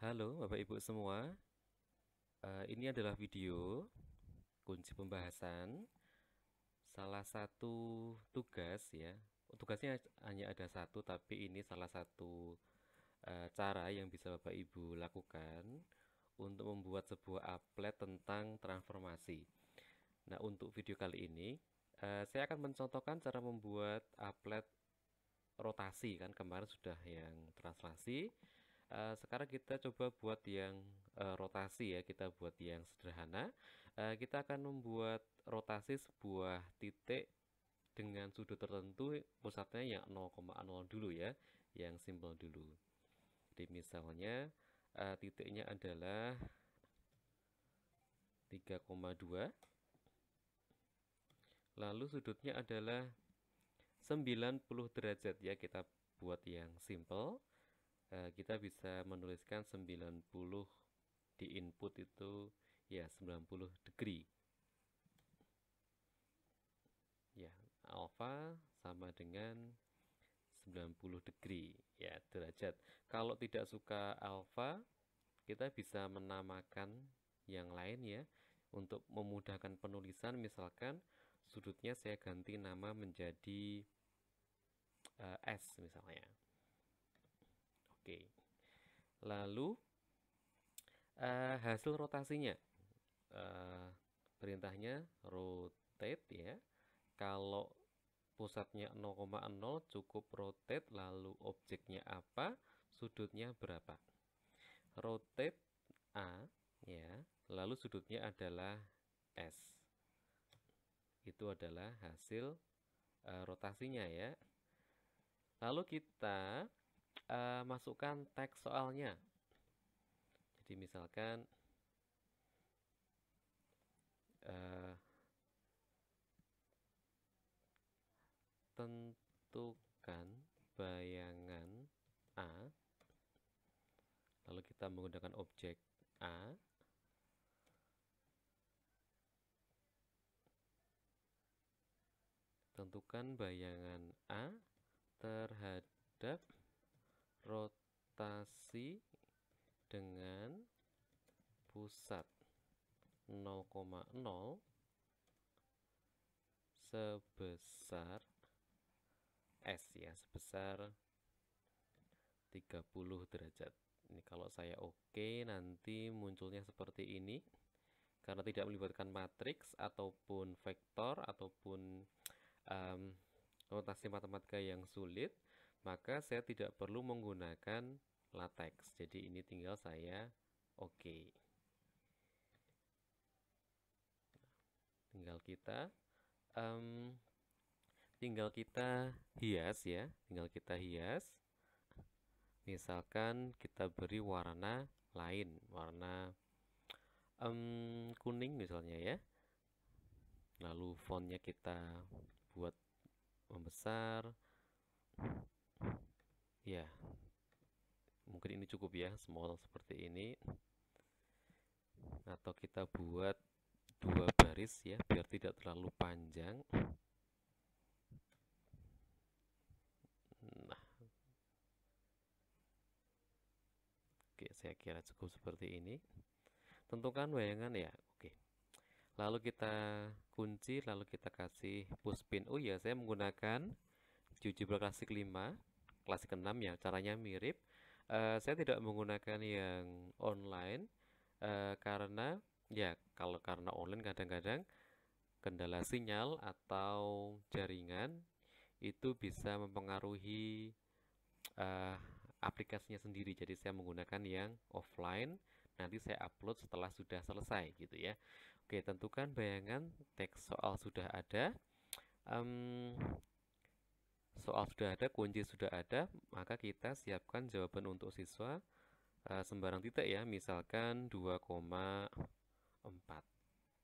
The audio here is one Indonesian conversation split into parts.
Halo Bapak Ibu semua. Ini adalah video kunci pembahasan salah satu tugas ya. Tugasnya hanya ada satu, tapi ini salah satu cara yang bisa Bapak Ibu lakukan untuk membuat sebuah applet tentang transformasi. Nah, untuk video kali ini saya akan mencontohkan cara membuat applet rotasi. Kan kemarin sudah yang translasi. Sekarang kita coba buat yang rotasi ya, kita buat yang sederhana. Kita akan membuat rotasi sebuah titik dengan sudut tertentu, pusatnya yang 0,0 dulu ya, yang simple dulu. Jadi misalnya titiknya adalah 3,2, lalu sudutnya adalah 90 derajat ya, kita buat yang simple. Kita bisa menuliskan 90 di input itu ya 90 degree. Ya, alpha sama dengan 90 degree ya, derajat. Kalau tidak suka alpha, kita bisa menamakan yang lain ya. Untuk memudahkan penulisan, misalkan sudutnya saya ganti nama menjadi S misalnya. Oke. Lalu hasil rotasinya, perintahnya rotate ya. Kalau pusatnya 0,0 cukup rotate, lalu objeknya apa, sudutnya berapa. Rotate A ya, lalu sudutnya adalah S. Itu adalah hasil rotasinya ya. Lalu kita masukkan teks soalnya. Jadi misalkan tentukan bayangan A, lalu kita menggunakan objek A. Tentukan bayangan A terhadap rotasi dengan pusat 0,0 sebesar S ya, sebesar 30 derajat. Ini kalau saya oke, nanti munculnya seperti ini. Karena tidak melibatkan matriks ataupun vektor ataupun notasi matematika yang sulit, maka saya tidak perlu menggunakan latex. Jadi ini tinggal saya oke. Tinggal kita hias ya, tinggal kita hias. Misalkan kita beri warna lain, warna kuning misalnya ya. Lalu fontnya kita buat membesar. Ya, mungkin ini cukup ya, small seperti ini. Atau kita buat 2 baris ya, biar tidak terlalu panjang. Nah, oke, saya kira cukup seperti ini. Tentukan bayangan ya, oke. Lalu kita kunci, lalu kita kasih pushpin. Oh ya, saya menggunakan GeoGebra Classic 5, Classic 6 ya, caranya mirip. Saya tidak menggunakan yang online karena ya, karena online kadang-kadang kendala sinyal atau jaringan itu bisa mempengaruhi aplikasinya sendiri. Jadi saya menggunakan yang offline. Nanti saya upload setelah sudah selesai gitu ya. Oke, tentukan bayangan, teks soal sudah ada, soal sudah ada, kunci sudah ada, maka kita siapkan jawaban untuk siswa sembarang titik ya, misalkan 2,4.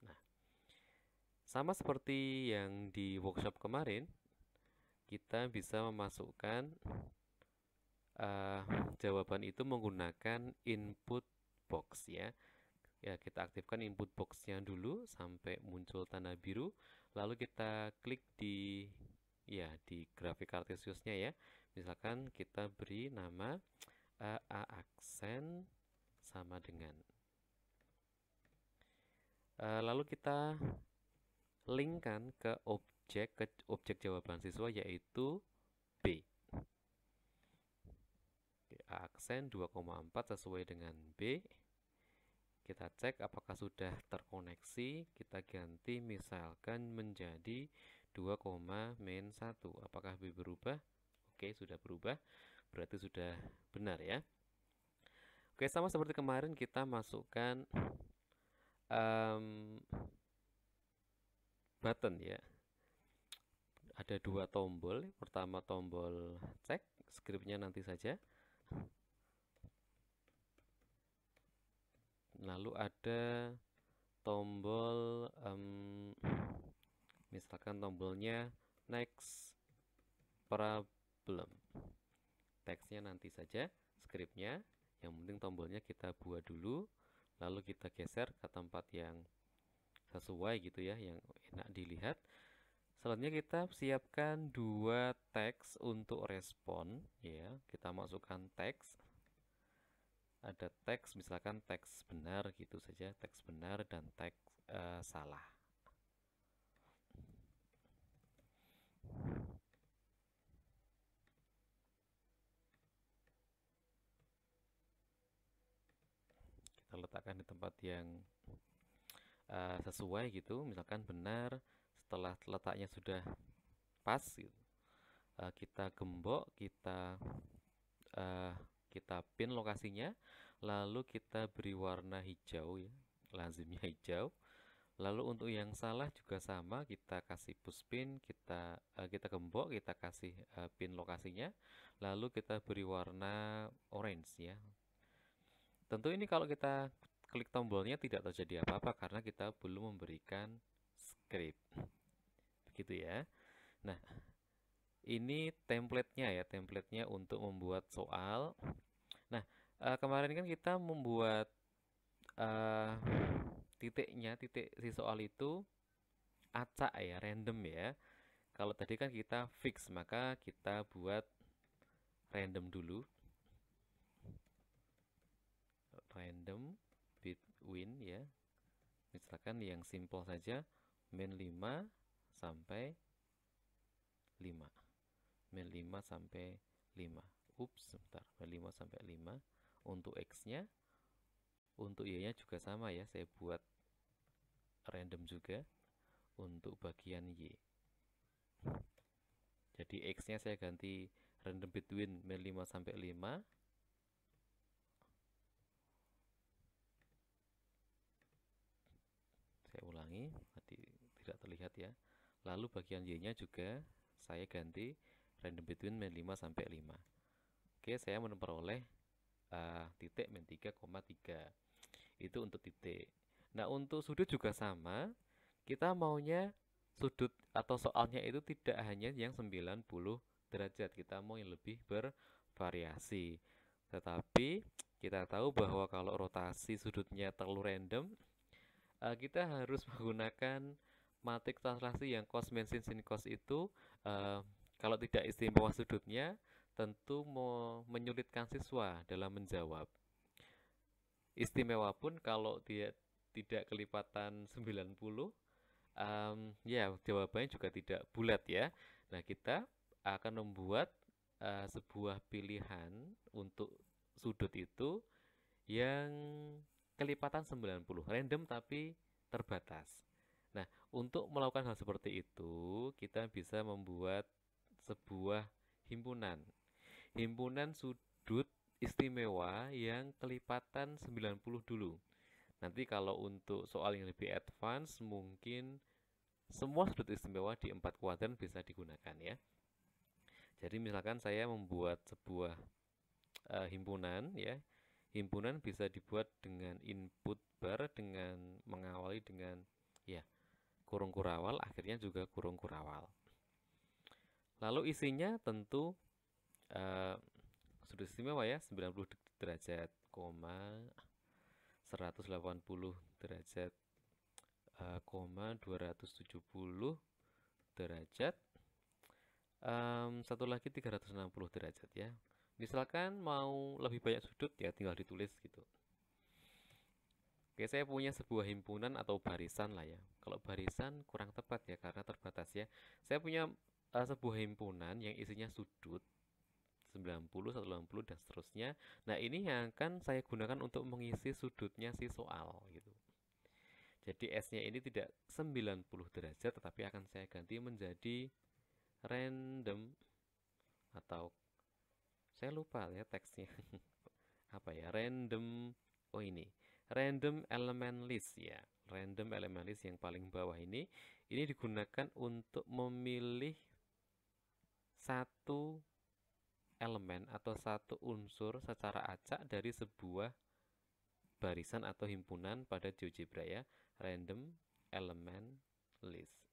Nah, sama seperti yang di workshop kemarin, kita bisa memasukkan jawaban itu menggunakan input box ya. Ya, kita aktifkan input boxnya dulu sampai muncul tanda biru, lalu kita klik di grafik kartesiusnya ya. Misalkan kita beri nama A aksen sama dengan. Lalu kita linkkan ke objek jawaban siswa, yaitu B. Aksen 2,4 sesuai dengan B. Kita cek apakah sudah terkoneksi. Kita ganti misalkan menjadi 2,-1. Apakah B berubah? Oke, sudah berubah. Berarti sudah benar ya. Oke, sama seperti kemarin kita masukkan button ya. Ada dua tombol. Pertama tombol cek, skripnya nanti saja. Lalu ada tombol misalkan tombolnya next problem. Teksnya nanti saja, skripnya. Yang penting tombolnya kita buat dulu, lalu kita geser ke tempat yang sesuai gitu ya, yang enak dilihat. Selanjutnya kita siapkan dua teks untuk respon ya. Kita masukkan teks. Ada teks, misalkan teks benar gitu saja, teks benar dan teks salah. Kita letakkan di tempat yang sesuai gitu, misalkan benar. Setelah letaknya sudah pas gitu, kita gembok, kita pin lokasinya, lalu kita beri warna hijau ya, lazimnya hijau. Lalu untuk yang salah juga sama, kita kasih pushpin, kita gembok, kita kasih pin lokasinya, lalu kita beri warna orange ya. Tentu ini kalau kita klik tombolnya tidak terjadi apa-apa karena kita belum memberikan script. Begitu ya. Nah, ini template-nya ya, template-nya untuk membuat soal. Nah, kemarin kan kita membuat titiknya, titik si soal itu acak ya, random ya. Kalau tadi kan kita fix, maka kita buat random dulu. Random between ya. Misalkan yang simple saja, min 5 sampai 5. Min 5 sampai 5. Ups, sebentar. Min 5 sampai 5. Untuk X-nya, untuk Y-nya juga sama ya. Saya buat random juga untuk bagian Y. Jadi X-nya saya ganti random between min 5 sampai 5. Saya ulangi, tadi tidak terlihat ya. Lalu bagian Y-nya juga saya ganti random between min 5 sampai 5. Oke, saya memperoleh titik min 3,3. Itu untuk titik. Nah, untuk sudut juga sama. Kita maunya sudut atau soalnya itu tidak hanya yang 90 derajat. Kita mau yang lebih bervariasi. Tetapi kita tahu bahwa kalau rotasi sudutnya terlalu random, kita harus menggunakan matrik translasi yang cos min sin sin cos itu kalau tidak istimewa sudutnya tentu menyulitkan siswa dalam menjawab. Istimewa pun kalau dia tidak kelipatan 90, ya jawabannya juga tidak bulat ya. Nah, kita akan membuat sebuah pilihan untuk sudut itu yang kelipatan 90, random tapi terbatas. Nah, untuk melakukan hal seperti itu, kita bisa membuat sebuah himpunan. Himpunan sudut istimewa yang kelipatan 90 dulu. Nanti kalau untuk soal yang lebih advance, mungkin semua sudut istimewa di 4 kuadran bisa digunakan ya. Jadi misalkan saya membuat sebuah himpunan ya. Himpunan bisa dibuat dengan input bar, dengan mengawali dengan ya kurung kurawal, akhirnya juga kurung kurawal. Lalu isinya tentu sudut istimewa ya, 90 derajat, 180 derajat, 270 derajat, satu lagi 360 derajat ya. Misalkan mau lebih banyak sudut ya tinggal ditulis gitu. Oke, saya punya sebuah himpunan atau barisan lah ya. Kalau barisan kurang tepat ya karena terbatas ya. Saya punya sebuah himpunan yang isinya sudut 90, 180 dan seterusnya. Nah, ini yang akan saya gunakan untuk mengisi sudutnya si soal gitu. Jadi S-nya ini tidak 90 derajat tetapi akan saya ganti menjadi random atau saya lupa ya teksnya. Apa ya? Random. Oh, ini. Random element list ya. Random element list yang paling bawah ini digunakan untuk memilih satu elemen atau satu unsur secara acak dari sebuah barisan atau himpunan pada GeoGebra ya. Random element list.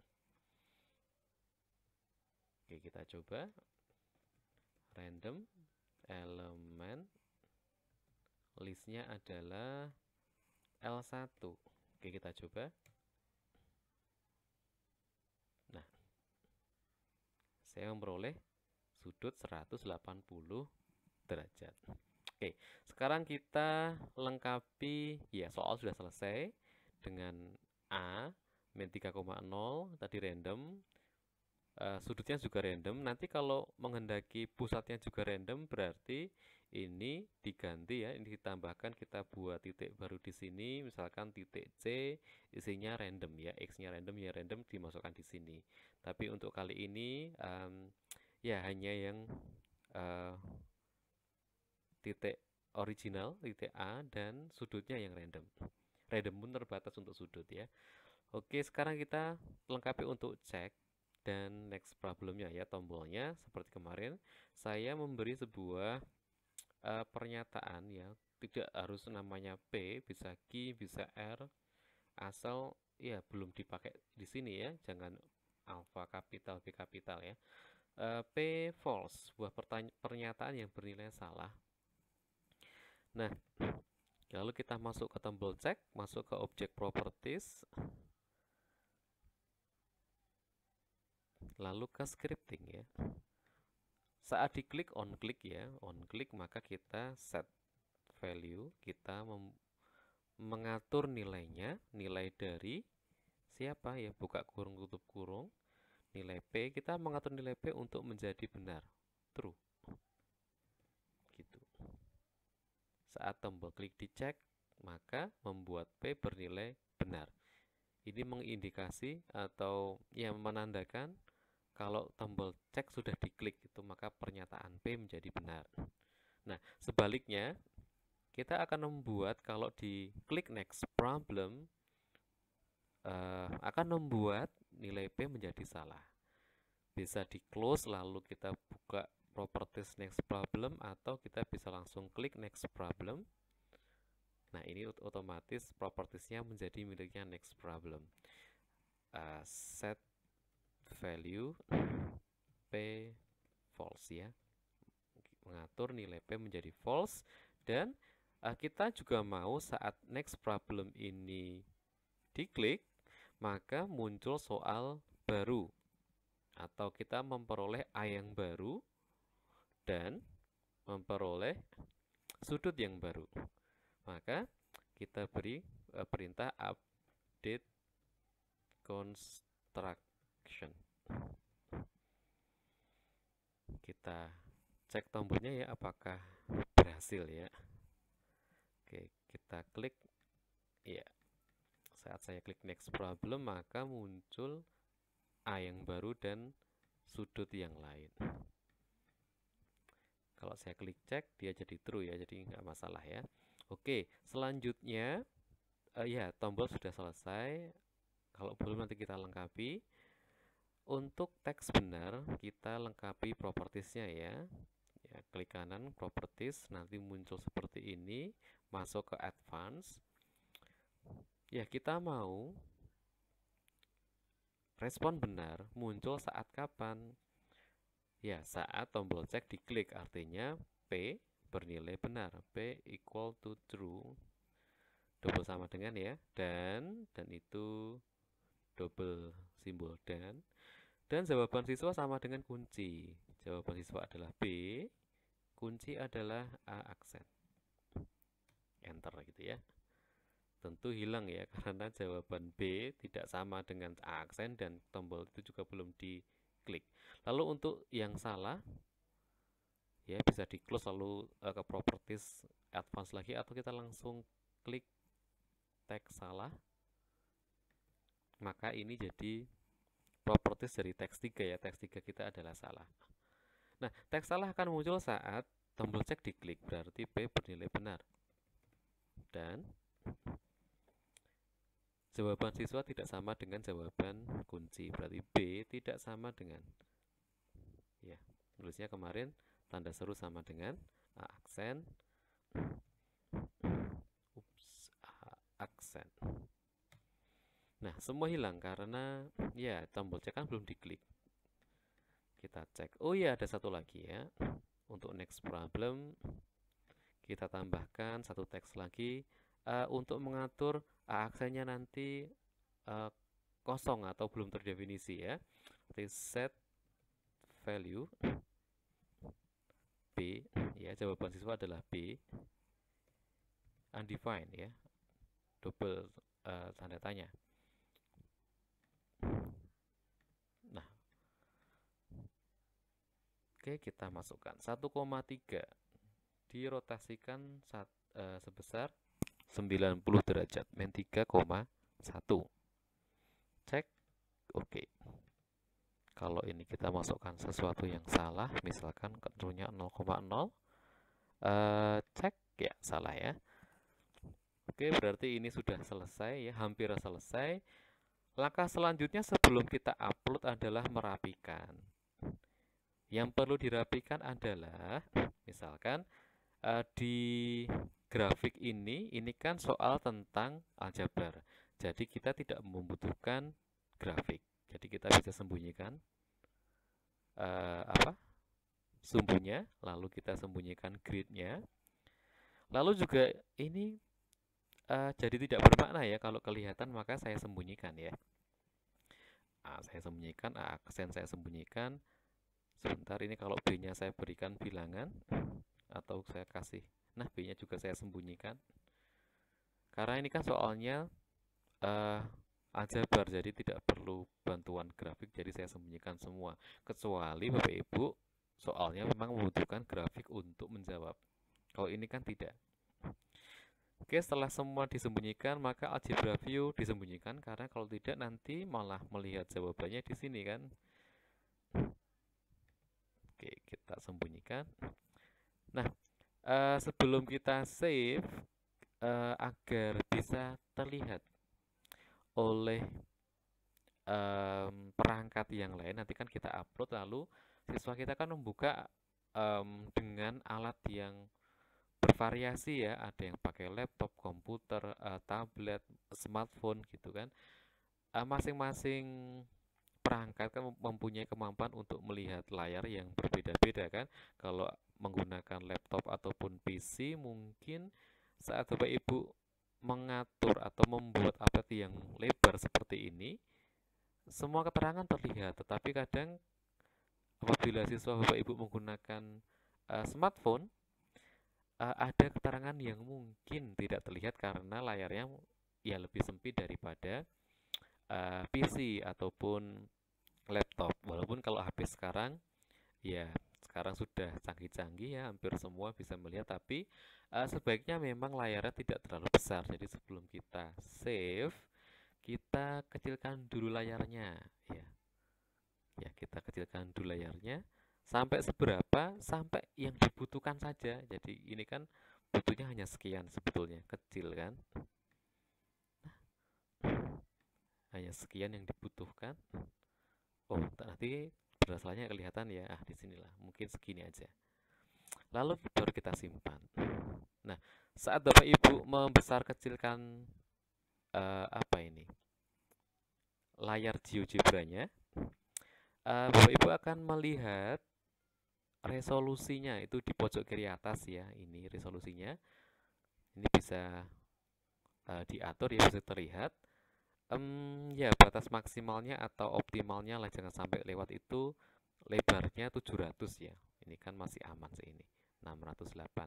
Oke, kita coba. Random element listnya adalah L1. Oke, kita coba. Nah, saya memperoleh sudut 180 derajat. Oke, sekarang kita lengkapi, ya soal sudah selesai dengan A, min 3,0, tadi random, sudutnya juga random. Nanti kalau menghendaki pusatnya juga random, berarti ini diganti ya, ini ditambahkan, kita buat titik baru di sini, misalkan titik C, isinya random ya, X-nya random, ya random dimasukkan di sini. Tapi untuk kali ini, ya hanya yang titik original, titik A, dan sudutnya yang random. Random pun terbatas untuk sudut ya. Oke, sekarang kita lengkapi untuk cek dan next problemnya ya, tombolnya seperti kemarin. Saya memberi sebuah pernyataan ya, tidak harus namanya P, bisa Q, bisa R, asal ya belum dipakai di sini ya, jangan alpha kapital, B kapital ya. P false, sebuah pernyataan yang bernilai salah. Nah, lalu kita masuk ke tombol cek, masuk ke object properties, lalu ke scripting ya. Saat diklik on click ya, on click maka kita set value, kita mengatur nilainya, nilai dari siapa ya, buka kurung tutup kurung, nilai P, kita mengatur nilai P untuk menjadi benar, true. Gitu. Saat tombol klik dicek, maka membuat P bernilai benar. Ini mengindikasi atau ya menandakan kalau tombol cek sudah diklik itu maka pernyataan P menjadi benar. Nah, sebaliknya kita akan membuat kalau di klik next problem akan membuat nilai P menjadi salah. Bisa di close lalu kita buka properties next problem atau kita bisa langsung klik next problem. Nah, ini otomatis propertiesnya menjadi miliknya next problem. Set value P false ya, mengatur nilai P menjadi false, dan kita juga mau saat next problem ini diklik maka muncul soal baru atau kita memperoleh A yang baru dan memperoleh sudut yang baru. Maka kita beri perintah update construction. Kita cek tombolnya ya apakah berhasil ya. Oke, kita klik ya. Saat saya klik next problem maka muncul A yang baru dan sudut yang lain. Kalau saya klik cek dia jadi true ya, jadi nggak masalah ya. Oke, selanjutnya ya tombol sudah selesai. Kalau belum nanti kita lengkapi. Untuk teks benar kita lengkapi propertiesnya ya. Ya, klik kanan properties, nanti muncul seperti ini, masuk ke advance. Ya, kita mau respon benar muncul saat kapan? Ya, saat tombol cek diklik, artinya P bernilai benar, P equal to true, double sama dengan ya, dan itu double simbol dan jawaban siswa sama dengan kunci. Jawaban siswa adalah B, kunci adalah A aksen. Enter gitu ya. tentu hilang ya, karena jawaban B tidak sama dengan aksen dan tombol itu juga belum diklik. Lalu untuk yang salah ya bisa di close lalu ke properties advance lagi, atau kita langsung klik teks salah, maka ini jadi properties dari teks 3 ya, teks 3 kita adalah salah. Nah, teks salah akan muncul saat tombol cek diklik, berarti B bernilai benar. Dan jawaban siswa tidak sama dengan jawaban kunci, berarti B tidak sama dengan, ya, nulisnya kemarin tanda seru sama dengan aksen, aksen. Nah, semua hilang karena ya tombol cek kan belum diklik. Kita cek. Oh iya, ada satu lagi ya. Untuk next problem kita tambahkan satu teks lagi untuk mengatur aksennya nanti kosong atau belum terdefinisi ya. Seperti set value B ya, jawaban siswa adalah B. Undefined ya. Double tanda tanya. Nah, oke, kita masukkan 1,3 dirotasikan sebesar 90 derajat, min 3,1. Cek, oke. Kalau ini kita masukkan sesuatu yang salah, misalkan contohnya 0,0, cek ya, salah ya. Oke, berarti ini sudah selesai ya, hampir selesai. Langkah selanjutnya sebelum kita upload adalah merapikan. Yang perlu dirapikan adalah, misalkan di grafik ini kan soal tentang aljabar. Jadi kita tidak membutuhkan grafik. Jadi kita bisa sembunyikan sumbunya, lalu kita sembunyikan gridnya. Lalu juga ini jadi tidak bermakna ya kalau kelihatan, maka saya sembunyikan ya. Saya sembunyikan, aksen saya sembunyikan. Sebentar, ini kalau B-nya saya berikan bilangan atau saya kasih, nah B-nya juga saya sembunyikan. Karena ini kan soalnya aljabar, jadi tidak perlu bantuan grafik, jadi saya sembunyikan semua. Kecuali Bapak Ibu soalnya memang membutuhkan grafik untuk menjawab. Kalau ini kan tidak. Oke, setelah semua disembunyikan, maka algebra view disembunyikan, karena kalau tidak nanti malah melihat jawabannya di sini kan. Oke, kita sembunyikan. Nah, sebelum kita save, agar bisa terlihat oleh perangkat yang lain, nanti kan kita upload, lalu siswa kita kan membuka dengan alat yang bervariasi ya, ada yang pakai laptop, komputer, tablet, smartphone gitu kan. Masing-masing perangkat kan mempunyai kemampuan untuk melihat layar yang berbeda-beda kan. Kalau menggunakan laptop ataupun PC, mungkin saat Bapak Ibu mengatur atau membuat aplikasi yang lebar seperti ini, semua keterangan terlihat. Tetapi kadang apabila siswa Bapak Ibu menggunakan smartphone, ada keterangan yang mungkin tidak terlihat karena layarnya ya lebih sempit daripada PC ataupun laptop. Walaupun kalau HP sekarang ya sekarang sudah canggih-canggih ya, hampir semua bisa melihat, tapi sebaiknya memang layarnya tidak terlalu besar. Jadi sebelum kita save, kita kecilkan dulu layarnya ya. Ya, kita kecilkan dulu layarnya sampai seberapa? Sampai yang dibutuhkan saja. Jadi ini kan butuhnya hanya sekian sebetulnya, kecil kan? Hanya sekian yang dibutuhkan. Oh, nanti berdasarnya kelihatan ya. Di sinilah. Mungkin segini aja. Lalu baru kita simpan. Nah, saat Bapak Ibu membesar kecilkan layar GeoGebra-nya, Bapak Ibu akan melihat resolusinya itu di pojok kiri atas ya. Ini resolusinya. Ini bisa diatur ya, bisa terlihat. Ya, batas maksimalnya atau optimalnya lah, jangan sampai lewat itu. Lebarnya 700 ya. Ini kan masih aman sih ini. 608.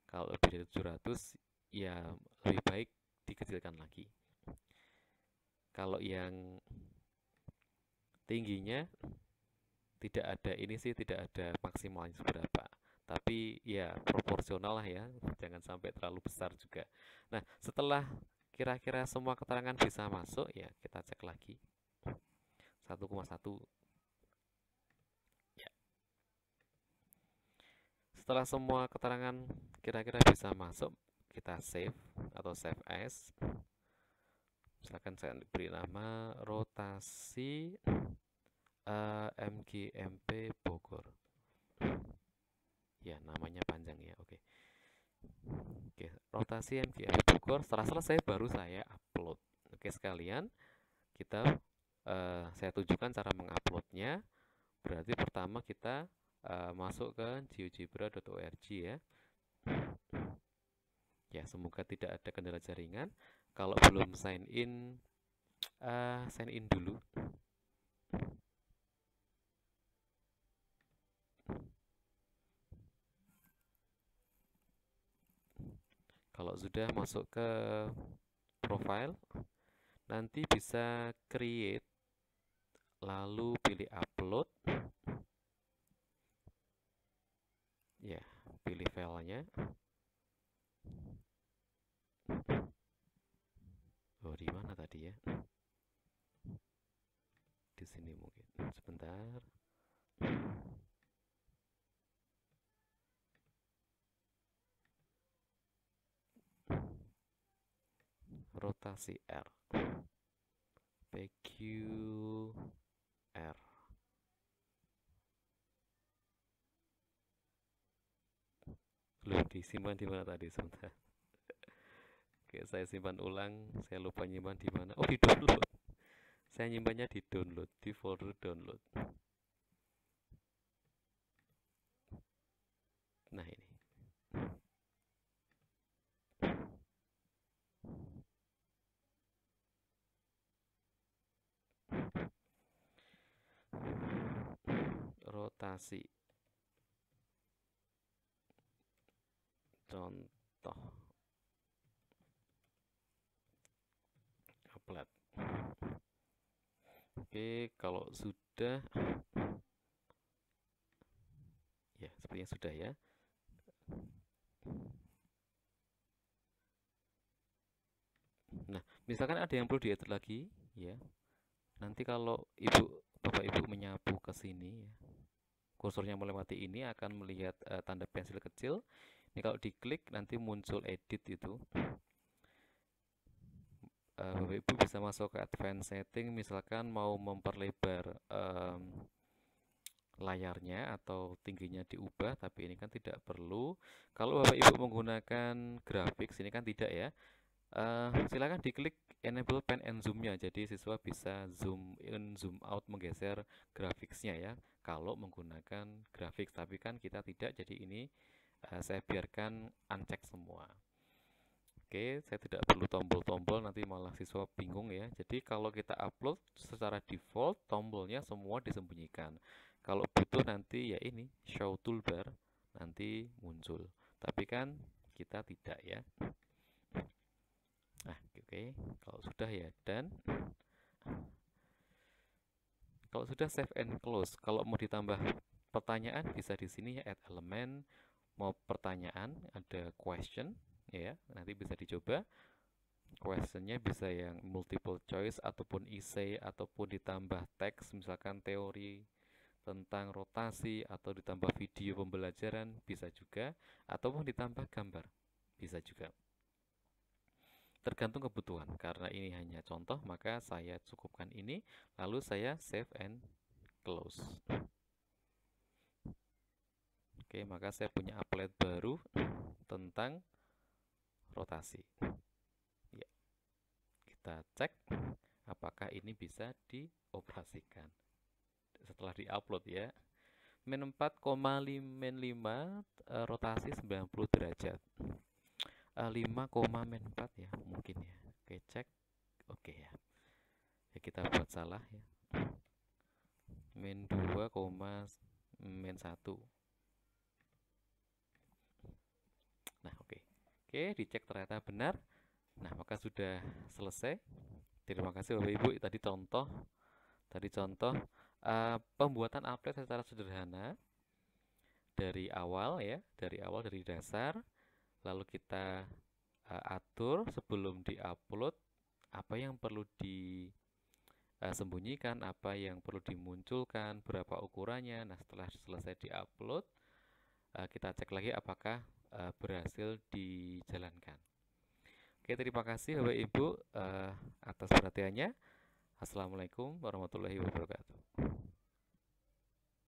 Kalau lebih dari 700 ya lebih baik dikecilkan lagi. Kalau yang tingginya tidak ada ini sih, tidak ada maksimalnya seberapa. Tapi ya proporsional lah ya, jangan sampai terlalu besar juga. Nah, setelah kira-kira semua keterangan bisa masuk, ya kita cek lagi. 1,1. Ya. Setelah semua keterangan kira-kira bisa masuk, kita save atau save as. Misalkan saya beri nama rotasi MGMP Bogor. Ya, namanya panjang ya. Oke. Oke, rotasi MGMP Bogor. Setelah selesai baru saya upload. Oke, sekalian kita saya tunjukkan cara menguploadnya. Berarti pertama kita masuk ke geogebra.org ya. Ya, semoga tidak ada kendala jaringan. Kalau belum sign in dulu. Kalau sudah masuk ke profile, nanti bisa create, lalu pilih upload. Ya, pilih filenya. Oh, di mana tadi ya? Di sini mungkin. Sebentar. Rotasi R. PQR. Loh, disimpan di mana tadi? Sebentar. Oke, saya simpan ulang. Saya lupa nyimpan di mana. Oh, di download. Saya nyimpannya di download, di folder download. Nah, ini. Rotasi. Contoh. Upload. Oke, kalau sudah, ya sepertinya sudah ya. Nah, misalkan ada yang perlu diedit lagi, ya. Nanti kalau Bapak Ibu menyapu ke sini, ya, kursornya melewati ini akan melihat tanda pensil kecil. Ini kalau diklik nanti muncul edit itu. Bapak Ibu bisa masuk ke advanced setting, misalkan mau memperlebar layarnya atau tingginya diubah, tapi ini kan tidak perlu. Kalau Bapak Ibu menggunakan grafik, ini kan tidak ya. Silakan diklik enable pan and zoom-nya, jadi siswa bisa zoom in, zoom out, menggeser grafiknya ya. Kalau menggunakan grafik, tapi kan kita tidak, jadi ini saya biarkan uncheck semua. Oke, saya tidak perlu tombol-tombol, nanti malah siswa bingung ya. Jadi kalau kita upload secara default, tombolnya semua disembunyikan. Kalau butuh nanti ya ini, show toolbar, nanti muncul. Tapi kan kita tidak ya. Nah, oke. Kalau sudah ya, dan kalau sudah save and close. Kalau mau ditambah pertanyaan bisa di sini ya, add element. Mau pertanyaan, ada question ya, nanti bisa dicoba. Questionnya bisa yang multiple choice ataupun essay ataupun ditambah teks, misalkan teori tentang rotasi atau ditambah video pembelajaran bisa juga, ataupun ditambah gambar bisa juga. Tergantung kebutuhan. Karena ini hanya contoh, maka saya cukupkan ini, lalu saya save and close. Oke, maka saya punya applet baru tentang rotasi. Ya, kita cek apakah ini bisa dioperasikan. Setelah diupload ya. Min 4,5 min 5 rotasi 90 derajat. 5, min 4 ya, mungkin ya. Oke, cek. Oke ya. Ya kita buat salah ya. Min 2, min 1. Nah, oke. Oke, dicek ternyata benar. Nah, maka sudah selesai. Terima kasih Bapak Ibu. Tadi contoh pembuatan upload secara sederhana dari awal ya, dari dasar, lalu kita atur sebelum diupload apa yang perlu disembunyikan, apa yang perlu dimunculkan, berapa ukurannya. Nah, setelah selesai diupload, kita cek lagi apakah berhasil dijalankan. Oke, terima kasih Bapak Ibu atas perhatiannya. Assalamualaikum warahmatullahi wabarakatuh.